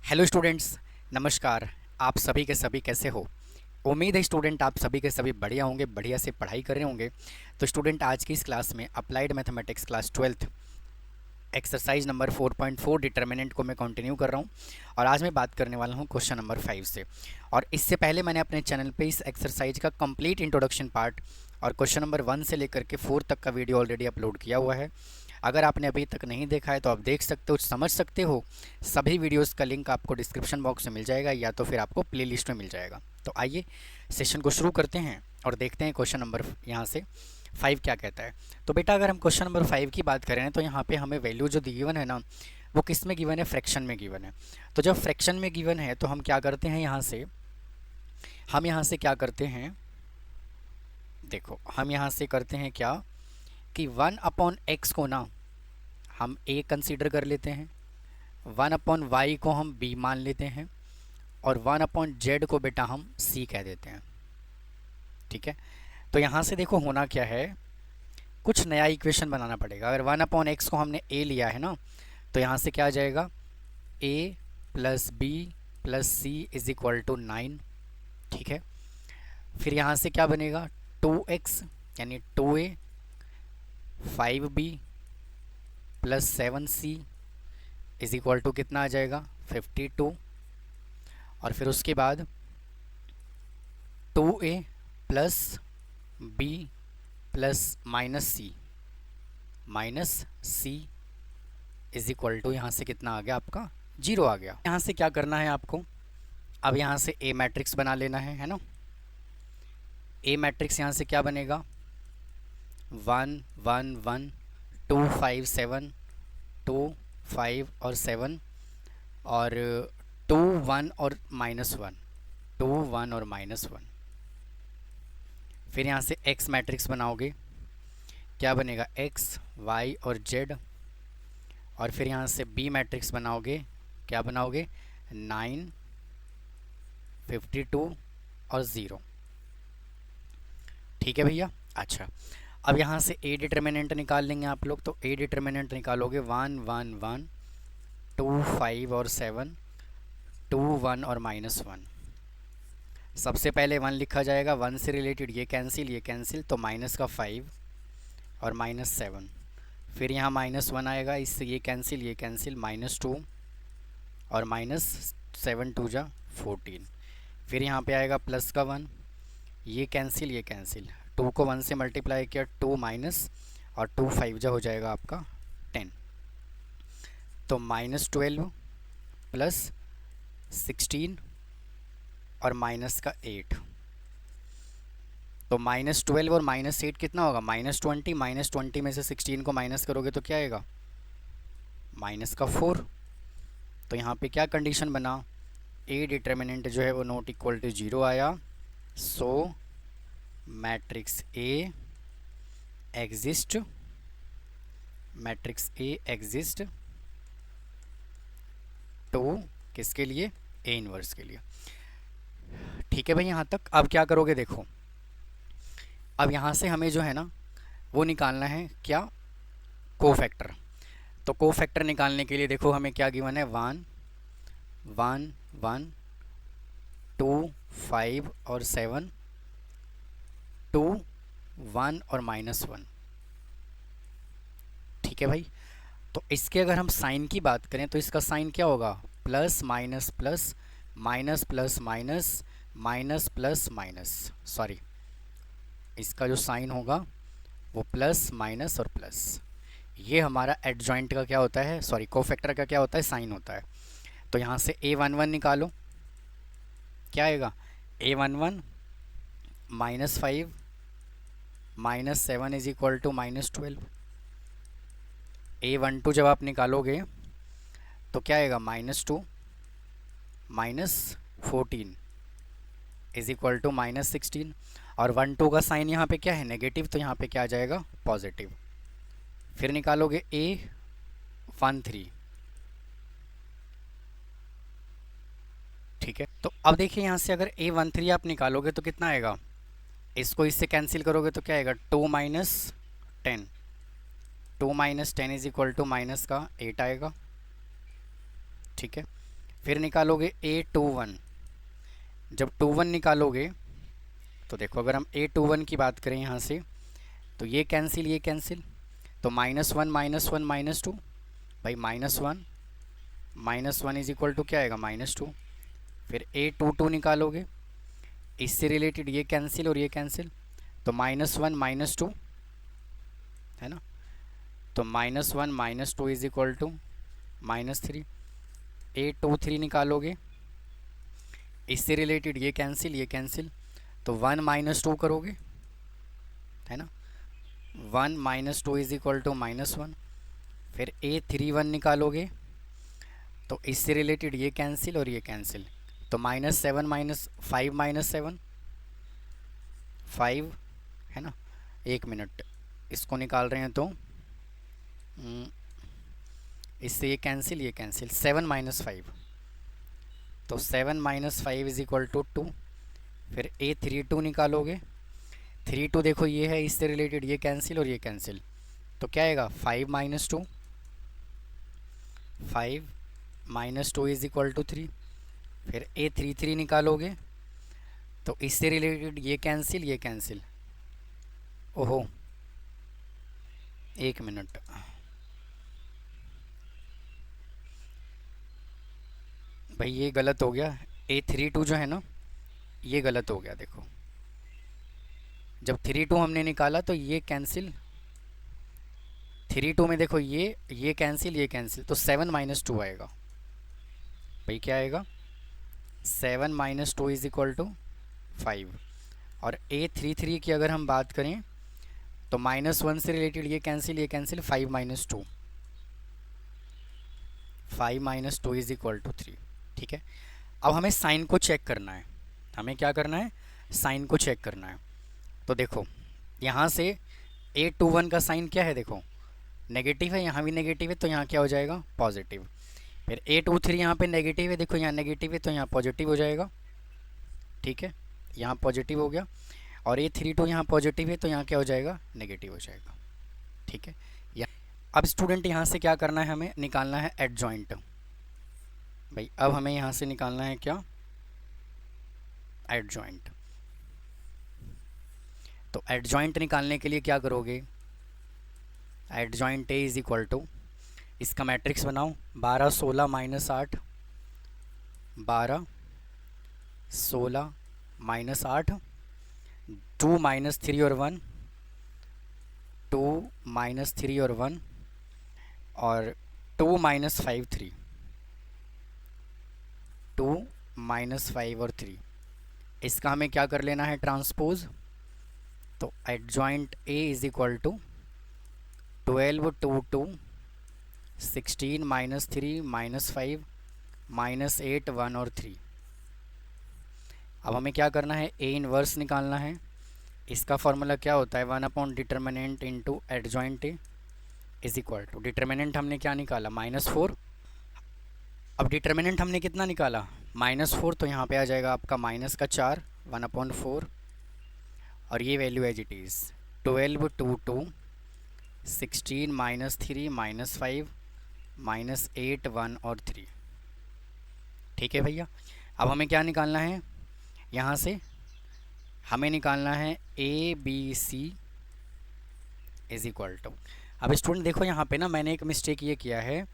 Hello students, नमस्कार। आप सभी के सभी कैसे हो? उम्मीद है स्टूडेंट आप सभी के सभी बढ़िया होंगे, बढ़िया से पढ़ाई कर रहे होंगे। तो स्टूडेंट आज की इस क्लास में applied mathematics class 12th exercise number 4.4 determinant को मैं कंटिन्यू कर रहा हूँ। और आज मैं बात करने वाला हूँ क्वेश्चन नंबर 5 से। और इससे पहले मैंने अपने चैनल पे इस एक्सरसाइज का कंप्लीट इंट्रोडक्शन पार्ट और क्वेश्चन नंबर 1 से लेकर के 4 तक का वीडियो ऑलरेडी अपलोड किया हुआ है। अगर आपने अभी तक नहीं देखा है तो आप देख सकते हो, समझ सकते हो। सभी वीडियोस का लिंक आपको डिस्क्रिप्शन बॉक्स में मिल जाएगा या तो फिर आपको प्लेलिस्ट में मिल जाएगा। तो आइए सेशन को शुरू करते हैं और देखते हैं क्वेश्चन नंबर यहाँ से 5 क्या कहता है। तो बेटा अगर हम क्वेश्चन नंबर 5 की बात करें तो यहाँ पे हमें वैल्यू जो गिवन है ना, वो किस में गिवन है? फ्रैक्शन में गिवन है। तो जब फ्रैक्शन में गिवन है तो हम क्या करते हैं, यहाँ से क्या करते हैं, देखो हम यहाँ से करते हैं क्या कि 1/x को ना हम a कंसीडर कर लेते हैं, 1/y को हम b मान लेते हैं और 1/z को बेटा हम c कह देते हैं। ठीक है, तो यहाँ से देखो होना क्या है, कुछ नया इक्वेशन बनाना पड़ेगा। अगर 1/x को हमने a लिया है ना, तो यहाँ से क्या आ जाएगा, a plus B plus C is equal to 9। ठीक है, फिर यहाँ से क्या बनेगा, 2x यानी 2a 5b plus 7c is equal to कितना आ जाएगा, 52। और फिर उसके बाद 2a plus b plus minus C is equal to यहाँ से कितना आ गया आपका, 0 आ गया। यहाँ से क्या करना है आपको, अब यहाँ से ए मैट्रिक्स बना लेना है ना। ए मैट्रिक्स यहाँ से क्या बनेगा, 1 1 1 2 5 7 2 5 और 7 और 2 1 और -1, 2 1 और -1। फिर यहाँ से एक्स मैट्रिक्स बनाओगे, क्या बनेगा, एक्स वाई और जेड। और फिर यहाँ से बी मैट्रिक्स बनाओगे, क्या बनाओगे, 9 52 और 0। ठीक है भैया। अच्छा, अब यहाँ से ए डिटर्मिनेंट निकाल लेंगे आप लोग। तो ए डिटर्मिनेंट निकालोगे 1 1 1 2 5 और 7 2 1 और -1। सबसे पहले 1 लिखा जाएगा, 1 से रिलेटेड ये कैंसिल, तो माइनस का 5 और -7। फिर यहाँ -1 आएगा, इससे ये कैंसिल -2 और -7 2 जा 14। फिर यहाँ पे आएगा प्लस का 1, ये कैंसिल 2 को 1 से मल्टीप्लाई किया, 2 माइनस और 2 5 जा हो जाएगा आपका 10। तो -12 प्लस 16 और माइनस का 8। तो -12 और -8 कितना होगा, -20। -20 में से 16 को माइनस करोगे तो क्या आएगा, -4। तो यहाँ पे क्या कंडीशन बना, ए डिटर्मिनेंट जो है वो नॉट इक्वल टू 0 आया। सो मैट्रिक्स ए एग्जिस्ट टू किसके लिए, ए इनवर्स के लिए। ठीक है भाई, यहाँ तक। अब क्या करोगे, देखो अब यहाँ से हमें जो है ना वो निकालना है क्या, कोफैक्टर। तो कोफैक्टर निकालने के लिए देखो हमें क्या गिवन है, 1 1 1 2 5 और 7 2 1 और -1। ठीक है भाई, तो इसके अगर हम साइन की बात करें तो इसका साइन क्या होगा, plus minus plus minus plus minus minus plus minus, sorry इसका जो साइन होगा वो प्लस माइनस और प्लस। ये हमारा एडजॉइंट का क्या होता है, सॉरी कोफैक्टर का क्या होता है, साइन होता है। तो यहाँ से a11 निकालो, क्या आएगा, a11 -5 -7 is equal to -12। a12 जब आप निकालोगे तो क्या आएगा, -2 -14 इज इक्वल टू -16। और 1 2 का साइन यहाँ पे क्या है, नेगेटिव, तो यहाँ पे क्या आ जाएगा, पॉजिटिव। फिर निकालोगे a13। ठीक है, तो अब देखिए यहाँ से अगर a13 आप निकालोगे तो कितना आएगा, इसको इससे कैंसिल करोगे तो क्या आएगा, 2 -10 2 - 10 इज इक्वल टू माइनस का 8 आएगा। ठीक है, फिर निकालोगे A21। जब 21 निकालोगे तो देखो, अगर हम A21 की बात करें यहाँ से, तो ये कैंसिल, ये कैंसिल, तो -1 -1 -2, भाई -1 इज इक्वल टू क्या आएगा, -2। फिर A22 निकालोगे, इससे रिलेटेड ये कैंसिल और ये कैंसिल, तो -1 -2 है ना, तो -1 -2 इज इक्वल टू -3। A23 निकालोगे, इससे रिलेटेड ये कैंसिल, ये कैंसिल, तो 1 -2 करोगे, है ना, 1 -2 इज इक्वल टू -1। फिर A31 निकालोगे, तो इससे रिलेटेड ये कैंसिल और ये कैंसिल, तो -7 -5 -7 5, है ना। एक मिनट, इसको निकाल रहे हैं तो इससे ये कैंसिल, ये कैंसिल, 7 -5, तो 7 -5 इज इक्वल टू 2। फिर A32 निकालोगे, 32 देखो ये है, इससे रिलेटेड ये कैंसिल और ये कैंसिल, तो क्या आएगा, 5 -2, 5 -2 इज इक्वल टू 3। फिर A33 निकालोगे, तो इससे रिलेटेड ये कैंसिल, ये कैंसिल, ओहो एक मिनट, भाई ये गलत हो गया, A32 जो है ना, ये गलत हो गया। देखो, जब 32 हमने निकाला तो ये कैंसिल, 32 में देखो ये कैंसिल, ये कैंसिल, तो 7 -2 आएगा। भाई क्या आएगा, 7 -2 इज इक्वल टू 5। और A33 की अगर हम बात करें, तो -1 से रिलेटेड ये कैंसिल, ये कैंसिल, 5 -2, 5 -2 इज इक्वल टू 3। ठीक है, अब हमें साइन को चेक करना है। हमें क्या करना है, साइन को चेक करना है। तो देखो, यहाँ से A21 का साइन क्या है, देखो नेगेटिव है, यहाँ भी नेगेटिव है, तो यहाँ क्या हो जाएगा, पॉजिटिव। फिर A23 यहाँ पे नेगेटिव है, देखो यहाँ नेगेटिव है, तो यहाँ पॉजिटिव हो जाएगा। ठीक है, यहाँ पॉजिटिव हो गया। और A32 यहाँ पॉजिटिव है, तो यहाँ क्या हो जाएगा, नेगेटिव हो जाएगा। ठीक है, अब स्टूडेंट यहाँ से क्या करना है, हमें निकालना है एडजॉइंट। भाई अब हमें यहाँ से निकालना है क्या, एडजॉइंट। तो एडजॉइंट निकालने के लिए क्या करोगे, adjoint A is equal to, इसका मैट्रिक्स बनाओ, 12 16 -8, 12 16 -8, 2 -3 और 1, 2 -3 और 1, और 2 -5 3, 2 -5 और 3। इसका हमें क्या कर लेना है, ट्रांसपोज। तो adjoint A is equal to 12 2 2, 16 -3 -5 -8 1 और 3। अब हमें क्या करना है, A इनवर्स निकालना है। इसका फॉर्मूला क्या होता है, 1 determinant into adjoint A is equal to, determinant हमने क्या निकाला, -4। अब डिटर्मिनेंट हमने कितना निकाला, -4, तो यहाँ पे आ जाएगा आपका -4, 1/4, और ये वैल्यू एज इट इज़, 12 2 2, 16 -3 -5 -8 1 और 3। ठीक है भैया, अब हमें क्या निकालना है, यहाँ से हमें निकालना है ABC इज इक्वल टू। अब स्टूडेंट देखो, यहाँ पे ना मैंने एक मिस्टेक ये किया है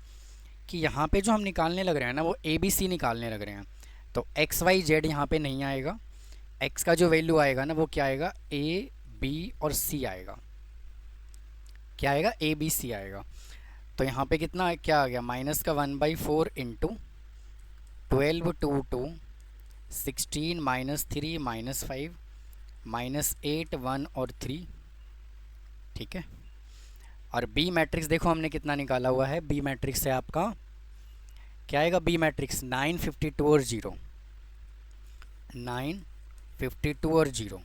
कि यहाँ पे जो हम निकालने लग रहे हैं ना, वो ABC निकालने लग रहे हैं, तो XYZ यहाँ पे नहीं आएगा। X का जो वैल्यू आएगा ना, वो क्या आएगा, A B और C आएगा। क्या आएगा, ABC आएगा। तो यहाँ पे कितना क्या आ गया, माइनस का 1/4 इंटू 12 2 2, 16 -3 -5 -8 1 और 3। ठीक है, और B मैट्रिक्स देखो हमने कितना निकाला हुआ है, B मैट्रिक्स है आपका क्या आएगा, B मैट्रिक्स 9 52 और 0, 9 52 और 0।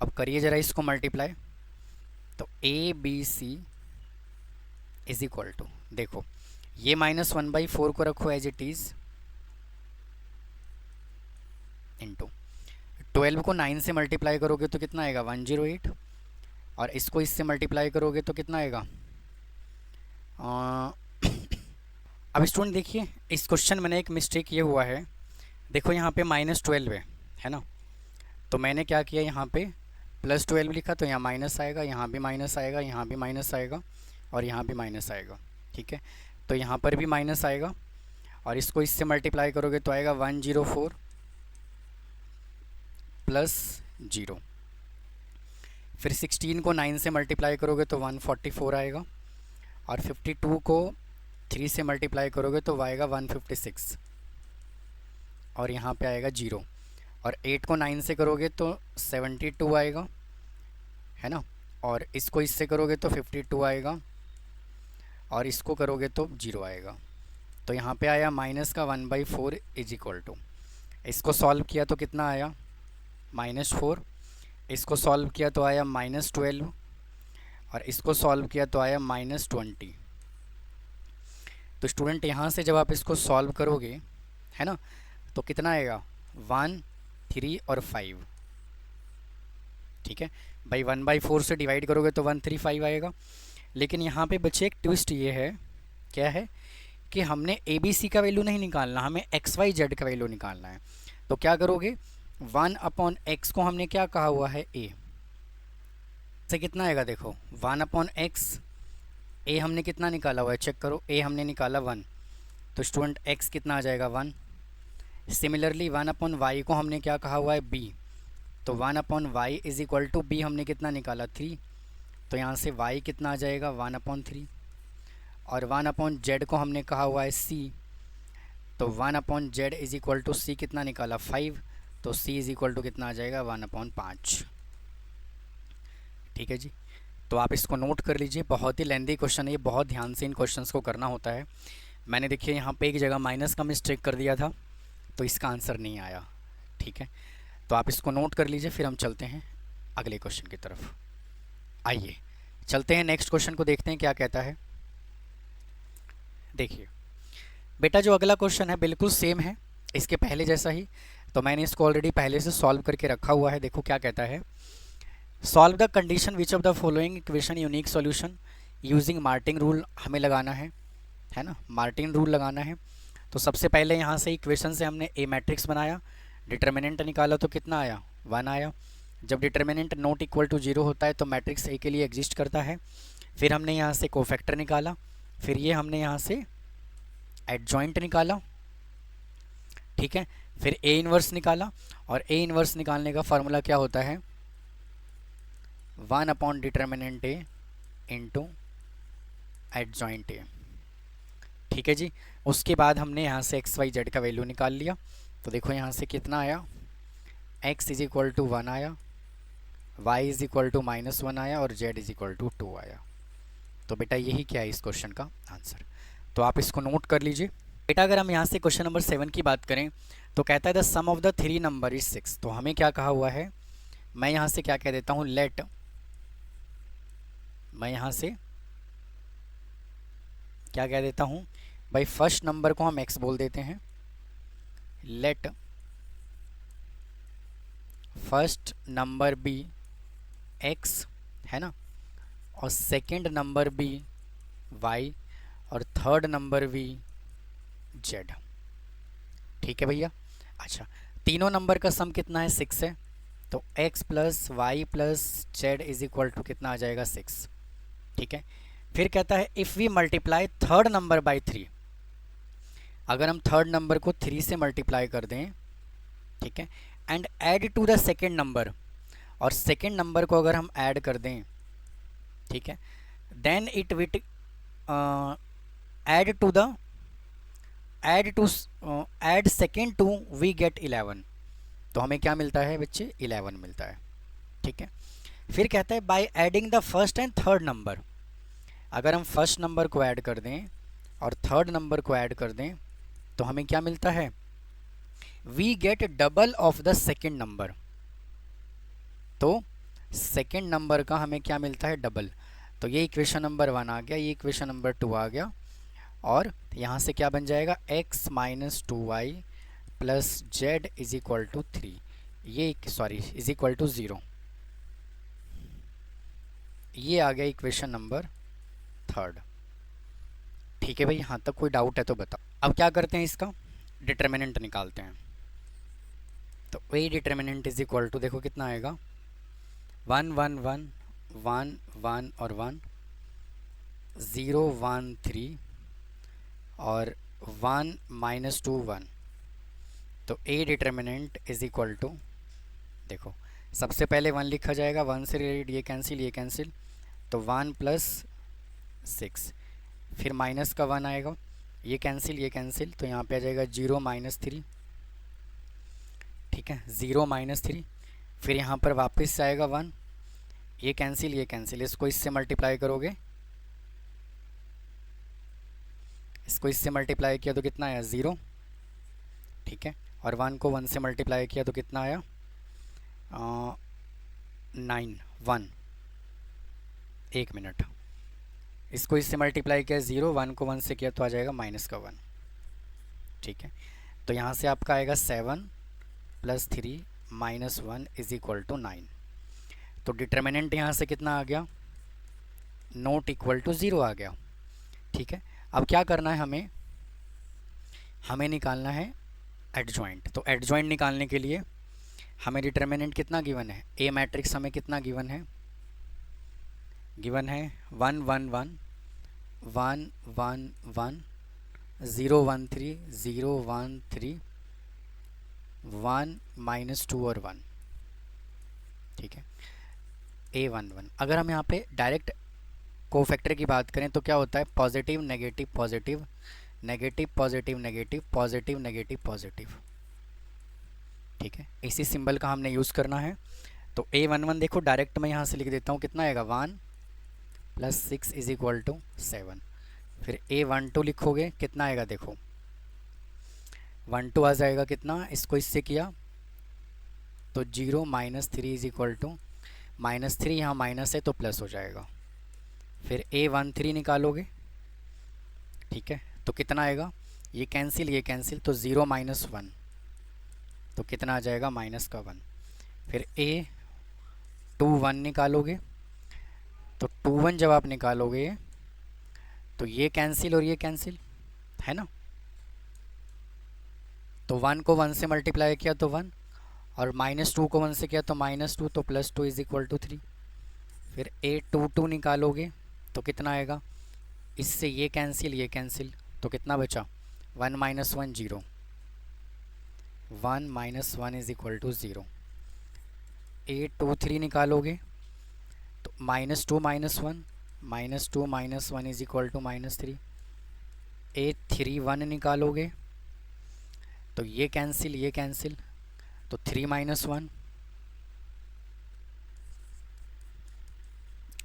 अब करिए ज़रा इसको मल्टीप्लाई, तो ABC इज इक्वल टू, देखो ये -1/4 को रखो एज इट इज़, इंटू 12 को 9 से मल्टीप्लाई करोगे तो कितना आएगा, 108, और इसको इससे मल्टीप्लाई करोगे तो कितना आएगा अब स्टूडेंट देखिए, इस क्वेश्चन में एक मिस्टेक ये हुआ है, देखो यहाँ पे -12 है ना, तो मैंने क्या किया, यहाँ पे +12 लिखा, तो यहाँ माइनस आएगा, यहाँ भी माइनस आएगा, यहाँ भी माइनस आएगा और यहाँ भी माइनस आएगा। ठीक है, तो यहाँ पर भी माइनस आएगा और इसको इससे मल्टीप्लाई करोगे तो आएगा 104 + 0। फिर 16 को 9 से मल्टीप्लाई करोगे तो 144 आएगा और 52 को 3 से मल्टीप्लाई करोगे तो आएगा 156 और यहाँ पे आएगा 0। और 8 को 9 से करोगे तो 72 आएगा, है ना, और इसको इससे करोगे तो 52 आएगा और इसको करोगे तो 0 आएगा। तो यहाँ पे आया माइनस का 1/4 = इसको सॉल्व किया तो कितना आया, -4। इसको सॉल्व किया तो आया -12 और इसको सॉल्व किया तो आया -20। तो स्टूडेंट यहाँ से जब आप इसको सॉल्व करोगे, है ना, तो कितना आएगा, 1, 3 और 5। ठीक है भाई, 1/4 से डिवाइड करोगे तो 135 आएगा। लेकिन यहाँ पे बच्चे एक ट्विस्ट ये है, क्या है कि हमने ABC का वैल्यू नहीं निकालना, हमें XYZ का वैल्यू निकालना है। तो क्या करोगे, 1/x को हमने क्या कहा हुआ है, A से कितना आएगा, देखो 1/x, A हमने कितना निकाला हुआ है, चेक करो, A हमने निकाला 1, तो स्टूडेंट x कितना आ जाएगा, 1। सिमिलरली 1/y को हमने क्या कहा हुआ है, b, तो 1/y = b हमने कितना निकाला, 3, तो यहाँ से y कितना आ जाएगा, 1/3। और 1/z को हमने कहा हुआ है c, तो 1/z = c कितना निकाला, 5, तो c = कितना आ जाएगा, 1/5। ठीक है जी, तो आप इसको नोट कर लीजिए, बहुत ही लेंदी क्वेश्चन है ये, बहुत ध्यान से इन क्वेश्चंस को करना होता है। मैंने देखिए यहाँ पे एक जगह माइनस का मिस्टेक कर दिया था, तो इसका आंसर नहीं आया। ठीक है, तो आप इसको नोट कर लीजिए, फिर हम चलते हैं अगले क्वेश्चन की तरफ। आइए चलते हैं नेक्स्ट क्वेश्चन को, देखते हैं क्या कहता है। देखिए बेटा, जो अगला क्वेश्चन है बिल्कुल सेम है इसके पहले जैसा ही, तो मैंने इसको ऑलरेडी पहले से सॉल्व करके रखा हुआ है। देखो क्या कहता है, solve the condition which of the following equation unique solution using Martin rule हमें लगाना है ना, मार्टिन रूल लगाना है। तो सबसे पहले यहाँ से इक्वेशन से हमने ए मैट्रिक्स बनाया, डिटर्मिनेंट निकाला तो कितना आया, 1 आया। जब डिटर्मिनेंट नॉट इक्वल टू 0 होता है तो मैट्रिक्स ए के लिए एग्जिस्ट करता है। फिर हमने यहाँ से कोफैक्टर निकाला, फिर ये हमने यहाँ से एडजॉइंट निकाला। ठीक है, फिर ए इन्वर्स निकाला, और ए इन्वर्स निकालने का फार्मूला क्या होता है, 1/डिटर्मिनेंट ए इंटू एडजॉइंट ए। ठीक है जी, उसके बाद हमने यहाँ से XYZ का वैल्यू निकाल लिया। तो देखो यहाँ से कितना आया, x = 1 आया, y = -1 आया और z = 2 आया। तो बेटा यही क्या है इस क्वेश्चन का आंसर। तो आप इसको नोट कर लीजिए। बेटा अगर हम यहाँ से क्वेश्चन नंबर 7 की बात करें तो कहता है the sum of the 3 number is 6। तो हमें क्या कहा हुआ है, मैं यहाँ से क्या कह देता हूँ, मैं यहाँ से क्या कह देता हूँ भाई, फर्स्ट नंबर को हम x बोल देते हैं, let first number be x, है ना, और सेकंड नंबर बी y, और थर्ड नंबर बी z। ठीक है भैया। अच्छा, तीनों नंबर का सम कितना है, 6 है, तो x + y + z = कितना आ जाएगा, 6। ठीक है, फिर कहता है if we multiply third number by 3, अगर हम थर्ड नंबर को 3 से मल्टीप्लाई कर दें, ठीक है, and add to the second number, और सेकेंड नंबर को अगर हम ऐड कर दें, ठीक है, then it with add second to we get 11। तो हमें क्या मिलता है बच्चे, 11 मिलता है। ठीक है, फिर कहता है by adding the first and third number, अगर हम फर्स्ट नंबर को ऐड कर दें और थर्ड नंबर को ऐड कर दें तो हमें क्या मिलता है, we get double of the second number. तो सेकेंड नंबर का हमें क्या मिलता है, डबल। तो ये इक्वेशन नंबर 1 आ गया, ये इक्वेशन नंबर 2 आ गया, और यहाँ से क्या बन जाएगा, x - 2y + z = 3, ये सॉरी = 0। ये आ गया इक्वेशन नंबर 3। ठीक है भाई, यहाँ तक कोई डाउट है तो बताओ। अब क्या करते हैं, इसका डिटर्मिनेंट निकालते हैं। तो A determinant is equal to, देखो कितना आएगा, 1 1 1 1 1 और 1, 0 1 3 और 1 -2 1। तो A determinant is equal to, देखो सबसे पहले 1 लिखा जाएगा, 1 से रिलेटेड ये कैंसिल ये कैंसिल, तो 1 + 6, फिर माइनस का 1 आएगा, ये कैंसिल, तो यहाँ पे आ जाएगा 0 -3। ठीक है, 0 -3, फिर यहाँ पर वापस से आएगा 1, ये कैंसिल, इसको इससे मल्टीप्लाई करोगे, इसको इससे मल्टीप्लाई किया तो कितना आया, 0। ठीक है, और 1 को 1 से मल्टीप्लाई किया तो कितना आया, 9 1। 1 मिनट, इसको इससे मल्टीप्लाई किया 0, 1 को 1 से किया तो आ जाएगा -1। ठीक है, तो यहाँ से आपका आएगा 7 + 3 -1 इज इक्वल टू 9। तो डिटर्मिनेंट यहाँ से कितना आ गया, नॉट इक्वल टू 0 आ गया। ठीक है, अब क्या करना है, हमें निकालना है एडजॉइंट। तो एडजॉइंट निकालने के लिए हमें डिटर्मिनेंट कितना गिवन है, ए मैट्रिक्स हमें कितना गिवन है 1 1 1 1 1 1 0 1 3 0 1 3 1 -2 और 1। ठीक है, A1 1। अगर हम यहाँ पे डायरेक्ट कोफैक्टर की बात करें तो क्या होता है, positive negative positive, negative positive negative, positive negative positive. ठीक है, इसी सिंबल का हमने यूज़ करना है। तो A11 देखो डायरेक्ट मैं यहाँ से लिख देता हूँ, कितना आएगा, 1 + 6 इज इक्वल टू 7। फिर A12 लिखोगे, कितना आएगा, देखो 1 2 आ जाएगा, कितना, इसको इससे किया तो 0 -3 इज इक्वल टू -3, यहाँ माइनस है तो प्लस हो जाएगा। फिर A13 निकालोगे, ठीक है, तो कितना आएगा, ये कैंसिल, तो 0 -1, तो कितना आ जाएगा, -1। फिर A21 निकालोगे, तो 21 जब आप निकालोगे तो ये कैंसिल और ये कैंसिल है ना, तो 1 को 1 से मल्टीप्लाई किया तो 1, और -2 को 1 से किया तो -2, तो +2 इज इक्वल टू 3। फिर A22 निकालोगे तो कितना आएगा, इससे ये कैंसिल, तो कितना बचा, 1 - 1 0, 1 - 1 इज इक्वल टू 0। A23 निकालोगे तो -2 - 1 -2 - 1 इज इक्वल टू -3। A31 निकालोगे तो ये कैंसिल, तो 3 - 1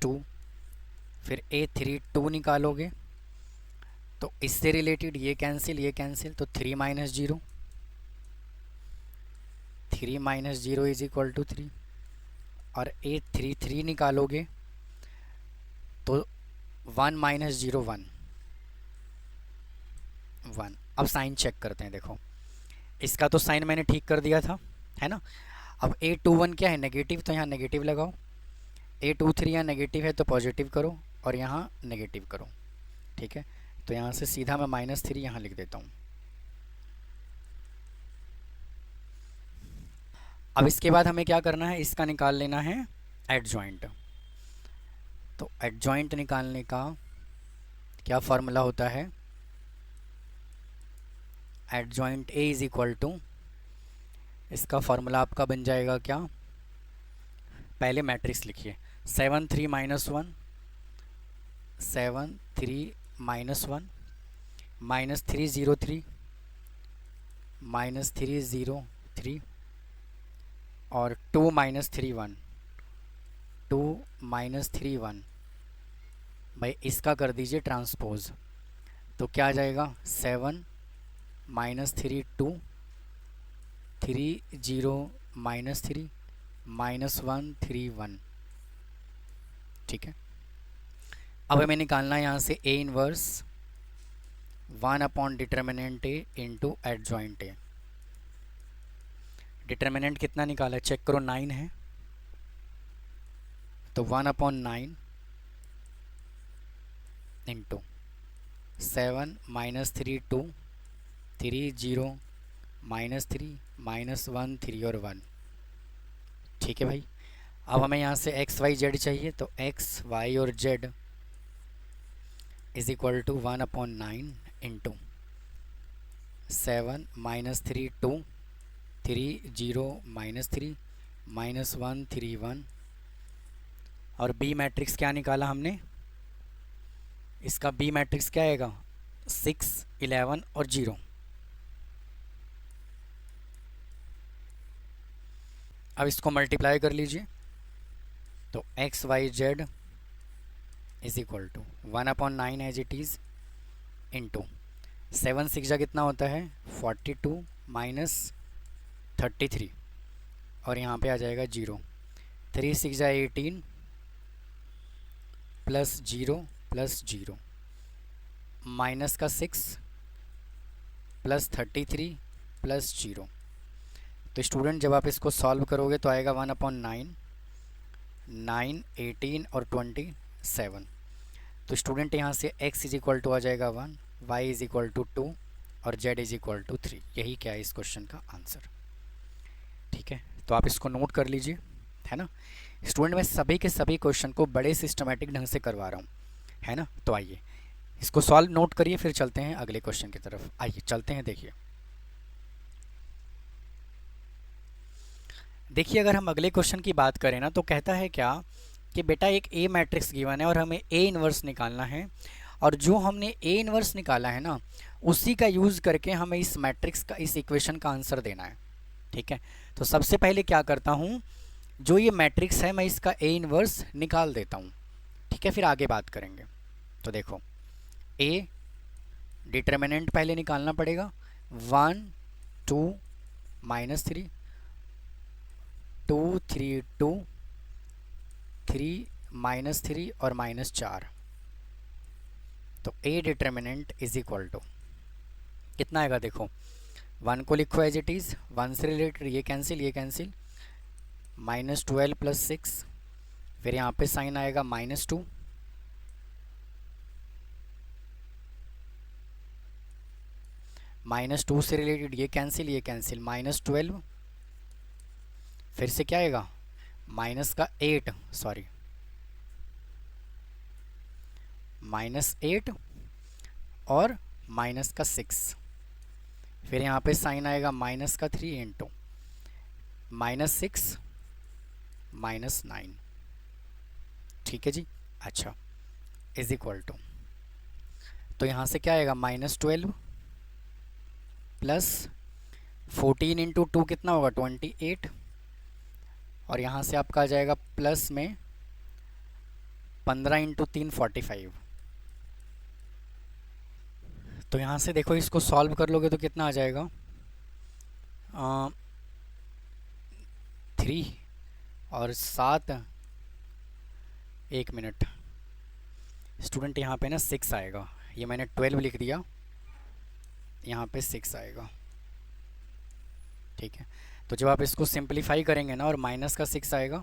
2। फिर A32 निकालोगे तो इससे रिलेटेड ये कैंसिल, तो 3 - 0, 3 - 0 इज इक्वल टू 3। और A33 निकालोगे तो 1 - 0 1 1। अब साइन चेक करते हैं, देखो इसका तो साइन मैंने ठीक कर दिया था, है ना। अब A21 क्या है, नेगेटिव, तो यहाँ नेगेटिव लगाओ। A23 यहाँ नेगेटिव है तो पॉजिटिव करो, और यहाँ नेगेटिव करो। ठीक है, तो यहाँ से सीधा मैं -3 यहाँ लिख देता हूँ। अब इसके बाद हमें क्या करना है, इसका निकाल लेना है एडजॉइंट। तो एडजॉइंट निकालने का क्या फॉर्मूला होता है, adjoint A is equal to, इसका फॉर्मूला आपका बन जाएगा क्या, पहले मैट्रिक्स लिखिए, 7 3 -1 7 3 -1 -3 0 3 -3 0 3 और 2 -3 1 2 -3 1। भाई इसका कर दीजिए ट्रांसपोज, तो क्या आ जाएगा, 7 -3 2 3 0 -3 -1 3 1। ठीक है, अब हमें निकालना है यहाँ से A inverse 1 determinant A into adjoint A। Determinant कितना निकाला है, चेक करो, 9 है, तो 1/9 इंटू 7 माइनस 3 2, 3 0 माइनस 3 माइनस 1 3 और 1। ठीक है भाई। अब हमें यहाँ से एक्स वाई जेड चाहिए, तो एक्स वाई और Z is equal to 1/9 into 7 minus 3 2, 3 0 minus 3 minus 1 3 1। और बी मैट्रिक्स क्या निकाला हमने, इसका बी मैट्रिक्स क्या आएगा, 6 11 और 0। अब इसको मल्टीप्लाई कर लीजिए, तो X Y Z is equal to 1/9 as it is into 7 6 जा कितना होता है 42 माइनस 33, और यहाँ पे आ जाएगा 0। 3 6 जा 18 प्लस 0 प्लस 0 माइनस का 6 प्लस 33 प्लस 0। तो स्टूडेंट जब आप इसको सॉल्व करोगे तो आएगा 1/9, 9 18 और 27। तो स्टूडेंट यहाँ से x इज इक्वल टू आ जाएगा 1, y इज इक्वल टू 2 और z इज इक्वल टू 3। यही क्या है इस क्वेश्चन का आंसर। ठीक है, तो आप इसको नोट कर लीजिए, है ना। स्टूडेंट मैं सभी के सभी क्वेश्चन को बड़े सिस्टमेटिक ढंग से करवा रहा हूँ, है ना। तो आइए इसको सॉल्व नोट करिए, फिर चलते हैं अगले क्वेश्चन की तरफ। आइए चलते हैं। देखिए अगर हम अगले क्वेश्चन की बात करें ना, तो कहता है क्या कि बेटा एक ए मैट्रिक्स गिवन है और हमें ए इन्वर्स निकालना है, और जो हमने ए इन्वर्स निकाला है ना उसी का यूज़ करके हमें इस मैट्रिक्स का, इस इक्वेशन का आंसर देना है। ठीक है, तो सबसे पहले क्या करता हूँ, जो ये मैट्रिक्स है मैं इसका ए इन्वर्स निकाल देता हूँ। ठीक है, फिर आगे बात करेंगे। तो देखो ए डिटर्मिनेंट पहले निकालना पड़ेगा, 1 2 माइनस 3 2 3 2 3 माइनस 3 और माइनस 4। तो A determinant is equal to कितना आएगा, देखो 1 को लिखो एज इट इज़, 1 से रिलेटेड ये कैंसिल, माइनस 12 प्लस 6, फिर यहाँ पे साइन आएगा -2, -2 से रिलेटेड ये कैंसिल, -12, फिर से क्या आएगा माइनस का 8, सॉरी -8 और माइनस का 6, फिर यहाँ पे साइन आएगा माइनस का 3 इंटू -6 -9। ठीक है जी, अच्छा इज इक्वल टू, तो यहाँ से क्या आएगा -12 प्लस 14 इंटू 2 कितना होगा 28, और यहाँ से आपका आ जाएगा प्लस में 15 इंटू 3 45। तो यहाँ से देखो इसको सॉल्व कर लोगे तो कितना आ जाएगा 3 और 7, 1 मिनट स्टूडेंट, यहाँ पे ना 6 आएगा, ये मैंने 12 लिख दिया, यहाँ पे 6 आएगा। ठीक है, तो जब आप इसको सिंपलीफाई करेंगे ना और माइनस का 6 आएगा,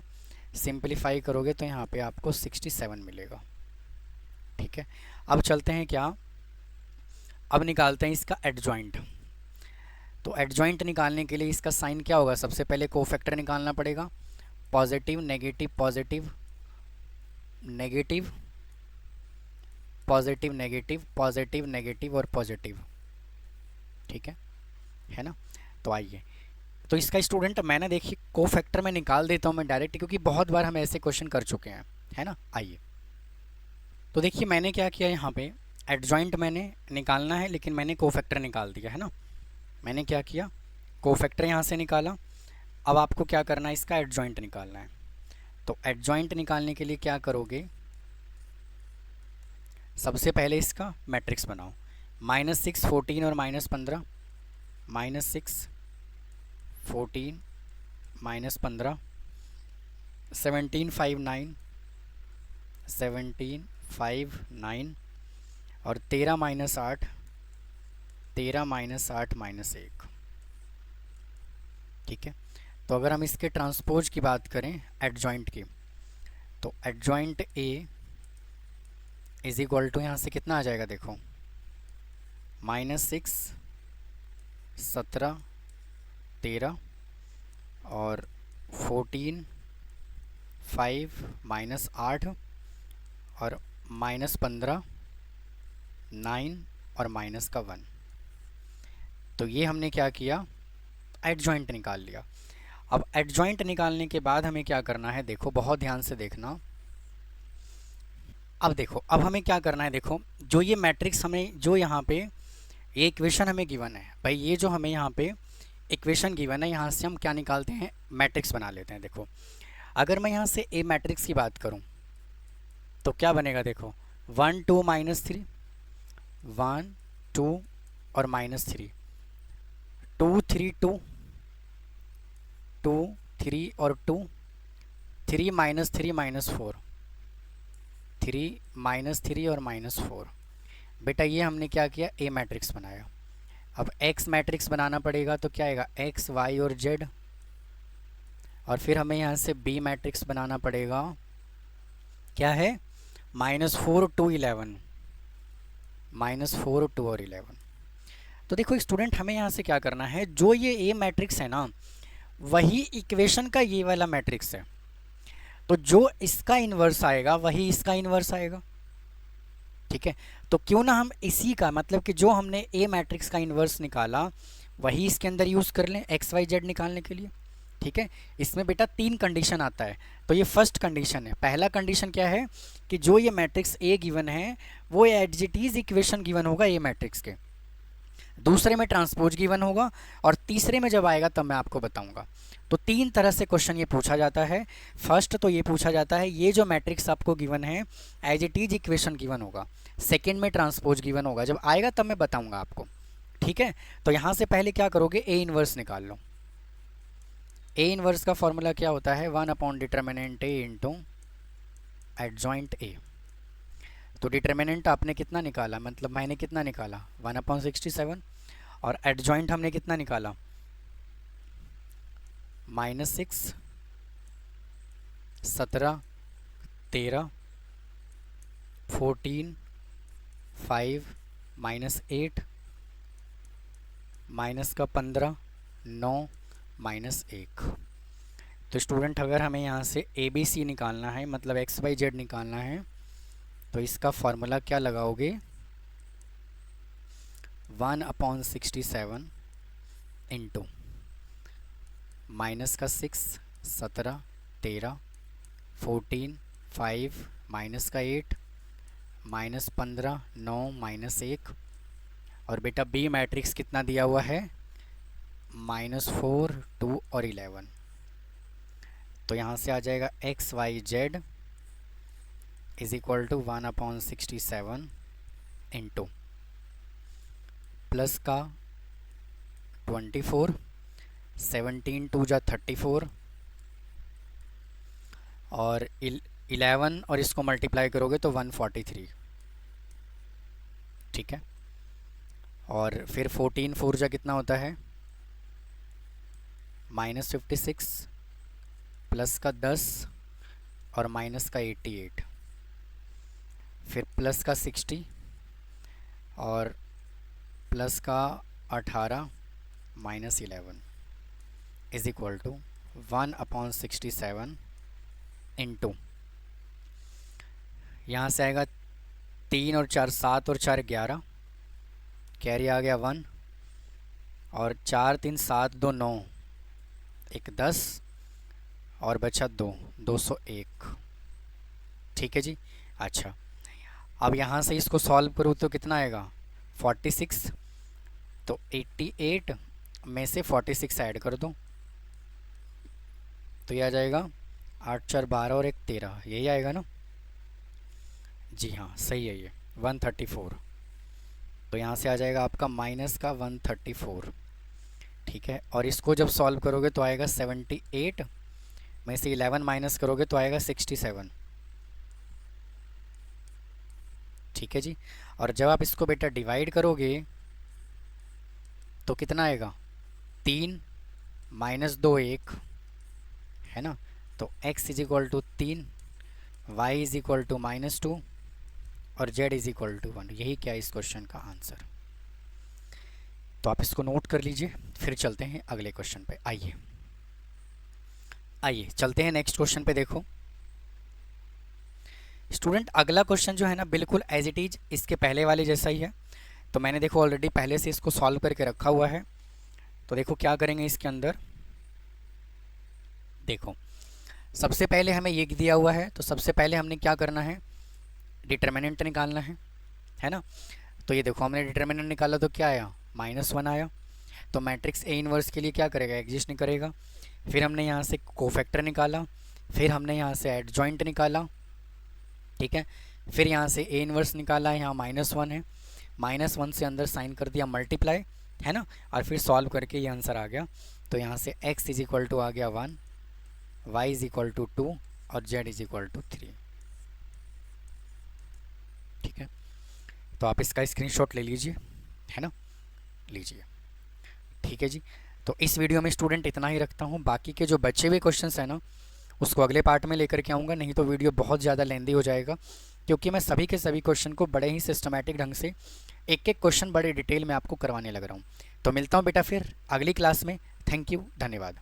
सिंपलीफाई करोगे तो यहाँ पे आपको 67 मिलेगा। ठीक है, अब चलते हैं क्या, अब निकालते हैं इसका एडजॉइंट। तो एडजॉइंट निकालने के लिए इसका साइन क्या होगा, सबसे पहले कोफैक्टर निकालना पड़ेगा, positive negative positive negative positive negative positive negative और पॉजिटिव। ठीक है ना। तो आइए, तो इसका स्टूडेंट मैंने देखिए कोफैक्टर में निकाल देता हूँ मैं डायरेक्ट, क्योंकि बहुत बार हम ऐसे क्वेश्चन कर चुके हैं, है ना। आइए, तो देखिए मैंने क्या किया, यहाँ पे एडजॉइंट मैंने निकालना है लेकिन मैंने कोफैक्टर निकाल दिया, है ना। मैंने क्या किया, कोफैक्टर यहाँ से निकाला। अब आपको क्या करना है, इसका एडजॉइंट निकालना है। तो एडजॉइंट निकालने के लिए क्या करोगे, सबसे पहले इसका मैट्रिक्स बनाओ, -6 14 और -15, -6 14 -15, 17 5 9 17 5 9 और 13 -8 13 -8 -1। ठीक है, तो अगर हम इसके ट्रांसपोज की बात करें एडजॉइंट की, तो adjoint A is equal to यहाँ से कितना आ जाएगा, देखो -6, 17, 13 और 14, 5, -8 और -15, 9 और माइनस का 1। तो ये हमने क्या किया, एडजॉइंट निकाल लिया। अब एडजॉइंट निकालने के बाद हमें क्या करना है, देखो बहुत ध्यान से देखना। अब देखो, अब हमें क्या करना है, देखो जो ये मैट्रिक्स हमें, जो यहाँ पे ये इक्वेशन हमें गिवन है भाई, ये जो हमें यहाँ पे इक्वेशन गिवन है, यहाँ से हम क्या निकालते हैं, मैट्रिक्स बना लेते हैं। देखो अगर मैं यहाँ से ए मैट्रिक्स की बात करूँ तो क्या बनेगा, देखो 1 2 -3, 1 2 और -3, 2 3 2, 2 3 और 2, 3 -3 -4, 3 -3 और -4। बेटा ये हमने क्या किया, ए मैट्रिक्स बनाया। अब एक्स मैट्रिक्स बनाना पड़ेगा, तो क्या आएगा, एक्स वाई और जेड। और फिर हमें यहाँ से बी मैट्रिक्स बनाना पड़ेगा, क्या है, -4 2 11, -4 2 और 11। तो देखो स्टूडेंट, हमें यहाँ से क्या करना है, जो ये ए मैट्रिक्स है ना, वही इक्वेशन का ये वाला मैट्रिक्स है। तो जो इसका इन्वर्स आएगा वही इसका इन्वर्स आएगा। ठीक है, तो क्यों ना हम इसी का, मतलब कि जो हमने ए मैट्रिक्स का इन्वर्स निकाला वही इसके अंदर यूज़ कर लें एक्स वाई जेड निकालने के लिए। ठीक है, इसमें बेटा 3 कंडीशन आता है। तो ये फर्स्ट कंडीशन है। पहला कंडीशन क्या है कि जो ये मैट्रिक्स ए गिवन है वो as it is equation given होगा ए मैट्रिक्स के। दूसरे में ट्रांसपोज गिवन होगा और तीसरे में जब आएगा तब मैं आपको बताऊंगा। तो 3 तरह से क्वेश्चन ये पूछा जाता है। फर्स्ट तो ये पूछा जाता है, ये जो मैट्रिक्स आपको गिवन है as it is equation given होगा। सेकंड में ट्रांसपोज गिवन होगा, जब आएगा तब मैं बताऊंगा आपको। ठीक है, तो यहाँ से पहले क्या करोगे, ए इन्वर्स निकाल लो। ए इन्वर्स का फॉर्मूला क्या होता है, 1/डिटर्मिनेंट ए इंटू एडजॉइंट ए। तो डिटर्मिनेंट आपने कितना निकाला, मतलब मैंने कितना निकाला, 1/67, और एडजॉइंट हमने कितना निकाला, -6, 17, 13, 14, 5, -8, माइनस का 15, 9, -1। तो स्टूडेंट अगर हमें यहाँ से ए बी सी निकालना है, मतलब एक्स वाई जेड निकालना है, तो इसका फॉर्मूला क्या लगाओगे, 1/67 इंटू माइनस का 6, 17, 13, 14, 5, माइनस का 8, -15, 9, -1। और बेटा बी मैट्रिक्स कितना दिया हुआ है, -4 2 और 11। तो यहाँ से आ जाएगा X Y Z is equal to 1/67 into plus का 24, 17 2 जा 34 और 11 और इसको मल्टीप्लाई करोगे तो 143। ठीक है, और फिर 14 4 जा कितना होता है, -56 प्लस का 10 और माइनस का 88, फिर प्लस का 60 और प्लस का 18 -11 इज इक्वल टू 1/67 इंटू, यहाँ से आएगा 3 और 4 7 और 4 11, कैरी आ गया 1, और 4 3 7 2 9, 1 10 और बचा 2, 201। ठीक है जी। अच्छा, अब यहाँ से इसको सॉल्व करूँ तो कितना आएगा, 46। तो 88 में से 46 ऐड कर दो तो ये आ जाएगा 8 4 12 और 1 13, यही आएगा ना। जी हाँ सही है, ये 134। तो यहाँ से आ जाएगा आपका माइनस का 134। ठीक है, और इसको जब सॉल्व करोगे तो आएगा 78 में से 11 माइनस करोगे तो आएगा 67। ठीक है जी, और जब आप इसको बेटा डिवाइड करोगे तो कितना आएगा, 3 -2 1 है ना। तो x is equal to 3, y is equal to -2 और z इज इक्वल टू 1। यही क्या इस क्वेश्चन का आंसर। तो आप इसको नोट कर लीजिए, फिर चलते हैं अगले क्वेश्चन पे। आइए आइए चलते हैं नेक्स्ट क्वेश्चन पे। देखो स्टूडेंट, अगला क्वेश्चन जो है ना बिल्कुल एज इट इज इसके पहले वाले जैसा ही है। तो मैंने देखो ऑलरेडी पहले से इसको सॉल्व करके रखा हुआ है। तो देखो क्या करेंगे इसके अंदर। देखो सबसे पहले हमें ये दिया हुआ है, तो सबसे पहले हमने क्या करना है, डिटर्मिनेंट निकालना है ना। तो ये देखो हमने डिटर्मिनेंट निकाला तो क्या आया, -1 आया। तो मैट्रिक्स ए इनवर्स के लिए क्या करेगा, एग्जिस्ट नहीं करेगा। फिर हमने यहाँ से कोफैक्टर निकाला, फिर हमने यहाँ से एडजॉइंट निकाला, ठीक है। फिर यहाँ से ए इनवर्स निकाला, यहाँ -1 है, -1 से अंदर साइन कर दिया मल्टीप्लाई, है ना। और फिर सॉल्व करके ये आंसर आ गया। तो यहाँ से x इज इक्वल टू आ गया 1, y इज इक्वल टू 2 और z इज इक्वल टू 3, ठीक है। तो आप इसका स्क्रीनशॉट ले लीजिए, है ना, लीजिए, ठीक है जी। तो इस वीडियो में स्टूडेंट इतना ही रखता हूँ। बाकी के जो बचे हुए क्वेश्चंस हैं ना उसको अगले पार्ट में लेकर के आऊँगा, नहीं तो वीडियो बहुत ज़्यादा लेंदी हो जाएगा, क्योंकि मैं सभी के सभी क्वेश्चन को बड़े ही सिस्टमेटिक ढंग से एक एक क्वेश्चन बड़े डिटेल में आपको करवाने लग रहा हूँ। तो मिलता हूँ बेटा फिर अगली क्लास में। थैंक यू, धन्यवाद।